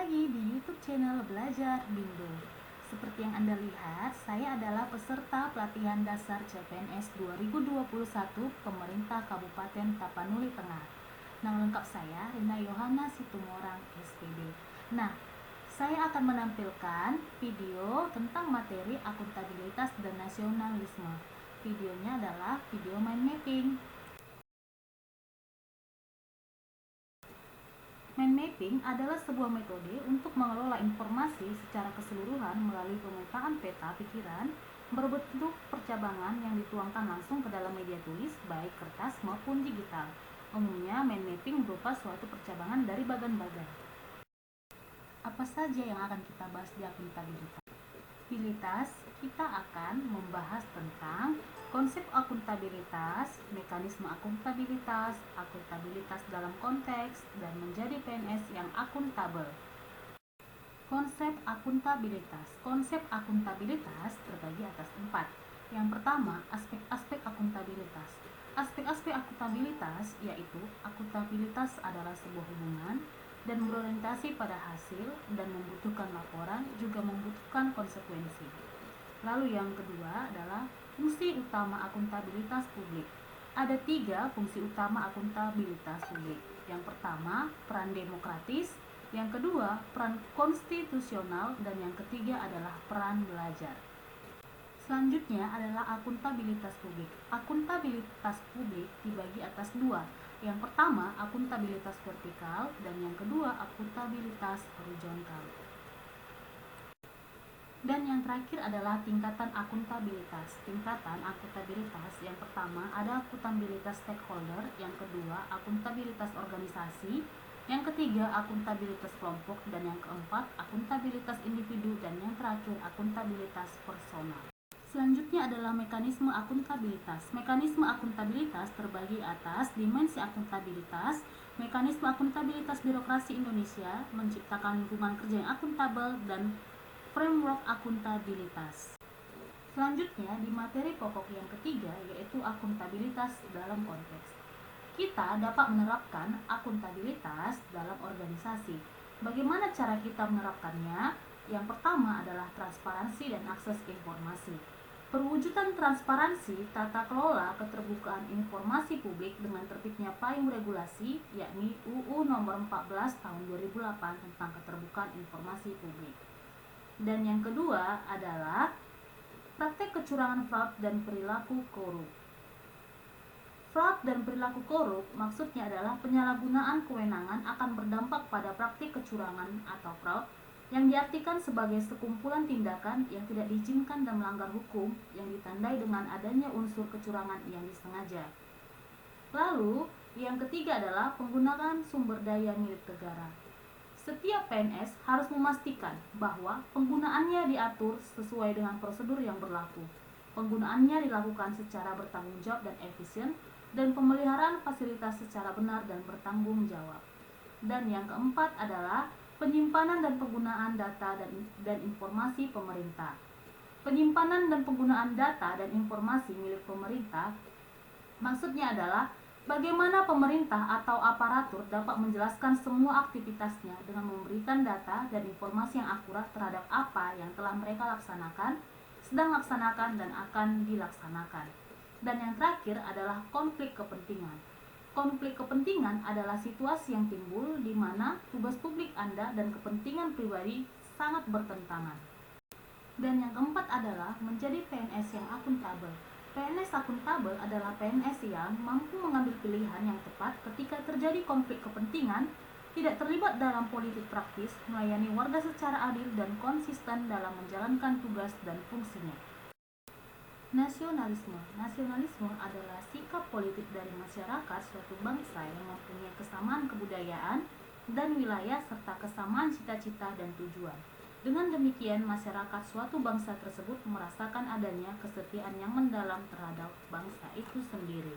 lagi di YouTube channel Belajar Bindo. Seperti yang Anda lihat, saya adalah peserta pelatihan dasar CPNS 2021 Pemerintah Kabupaten Tapanuli Tengah. Nama lengkap saya Rina Yohana Situmorang, SPD. Nah, saya akan menampilkan video tentang materi akuntabilitas dan nasionalisme. Videonya adalah video mind mapping. Mind mapping adalah sebuah metode untuk mengelola informasi secara keseluruhan melalui pemetaan peta pikiran berbentuk percabangan yang dituangkan langsung ke dalam media tulis, baik kertas maupun digital. Umumnya, mind mapping berupa suatu percabangan dari bagan-bagan. Apa saja yang akan kita bahas di akuntabilitas? Kita akan membahas tentang konsep akuntabilitas, mekanisme akuntabilitas, akuntabilitas dalam konteks, dan menjadi PNS yang akuntabel. Konsep akuntabilitas. Konsep akuntabilitas terbagi atas 4. Yang pertama, aspek-aspek akuntabilitas. Aspek-aspek akuntabilitas yaitu akuntabilitas adalah sebuah hubungan dan berorientasi pada hasil dan membutuhkan laporan, juga membutuhkan konsekuensi. Lalu yang kedua adalah fungsi utama akuntabilitas publik. Ada 3 fungsi utama akuntabilitas publik. Yang pertama, peran demokratis. Yang kedua, peran konstitusional. Dan yang ketiga adalah peran belajar. Selanjutnya adalah akuntabilitas publik. Akuntabilitas publik dibagi atas 2. Yang pertama, akuntabilitas vertikal, dan yang kedua, akuntabilitas horizontal. Dan yang terakhir adalah tingkatan akuntabilitas. Tingkatan akuntabilitas yang pertama ada akuntabilitas stakeholder, yang kedua akuntabilitas organisasi, yang ketiga akuntabilitas kelompok, dan yang keempat akuntabilitas individu, dan yang terakhir akuntabilitas personal. Selanjutnya adalah mekanisme akuntabilitas. Mekanisme akuntabilitas terbagi atas dimensi akuntabilitas. Mekanisme akuntabilitas birokrasi Indonesia menciptakan lingkungan kerja yang akuntabel dan framework akuntabilitas. Selanjutnya di materi pokok yang ketiga yaitu akuntabilitas dalam konteks. Kita dapat menerapkan akuntabilitas dalam organisasi. Bagaimana cara kita menerapkannya? Yang pertama adalah transparansi dan akses informasi. Perwujudan transparansi tata kelola keterbukaan informasi publik dengan terbitnya payung regulasi yakni UU Nomor 14 Tahun 2008 tentang keterbukaan informasi publik. Dan yang kedua adalah praktek kecurangan, fraud, dan perilaku korup. Fraud dan perilaku korup maksudnya adalah penyalahgunaan kewenangan akan berdampak pada praktik kecurangan atau fraud yang diartikan sebagai sekumpulan tindakan yang tidak diizinkan dan melanggar hukum yang ditandai dengan adanya unsur kecurangan yang disengaja. Lalu, yang ketiga adalah penggunaan sumber daya milik negara. Setiap PNS harus memastikan bahwa penggunaannya diatur sesuai dengan prosedur yang berlaku. Penggunaannya dilakukan secara bertanggung jawab dan efisien, dan pemeliharaan fasilitas secara benar dan bertanggung jawab. Dan yang keempat adalah penyimpanan dan penggunaan data dan informasi pemerintah. Penyimpanan dan penggunaan data dan informasi milik pemerintah maksudnya adalah bagaimana pemerintah atau aparatur dapat menjelaskan semua aktivitasnya dengan memberikan data dan informasi yang akurat terhadap apa yang telah mereka laksanakan, sedang laksanakan, dan akan dilaksanakan. Dan yang terakhir adalah konflik kepentingan. Konflik kepentingan adalah situasi yang timbul di mana tugas publik Anda dan kepentingan pribadi sangat bertentangan. Dan yang keempat adalah menjadi PNS yang akuntabel. PNS akuntabel adalah PNS yang mampu mengambil pilihan yang tepat ketika terjadi konflik kepentingan, tidak terlibat dalam politik praktis, melayani warga secara adil dan konsisten dalam menjalankan tugas dan fungsinya. Nasionalisme. Nasionalisme adalah sikap politik dari masyarakat suatu bangsa yang mempunyai kesamaan kebudayaan dan wilayah serta kesamaan cita-cita dan tujuan. Dengan demikian, masyarakat suatu bangsa tersebut merasakan adanya kesetiaan yang mendalam terhadap bangsa itu sendiri.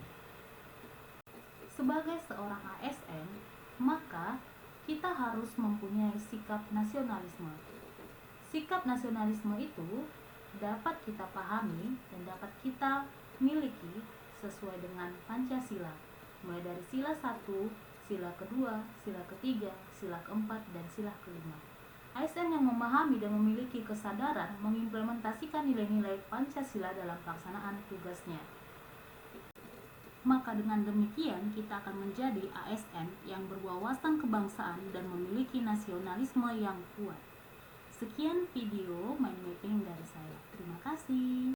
Sebagai seorang ASN, maka kita harus mempunyai sikap nasionalisme. Sikap nasionalisme itu dapat kita pahami dan dapat kita miliki sesuai dengan Pancasila, mulai dari sila 1, sila kedua, sila ketiga, sila keempat, dan sila kelima. ASN yang memahami dan memiliki kesadaran mengimplementasikan nilai-nilai Pancasila dalam pelaksanaan tugasnya. Maka dengan demikian kita akan menjadi ASN yang berwawasan kebangsaan dan memiliki nasionalisme yang kuat. Sekian video mind mapping dari saya. Terima kasih.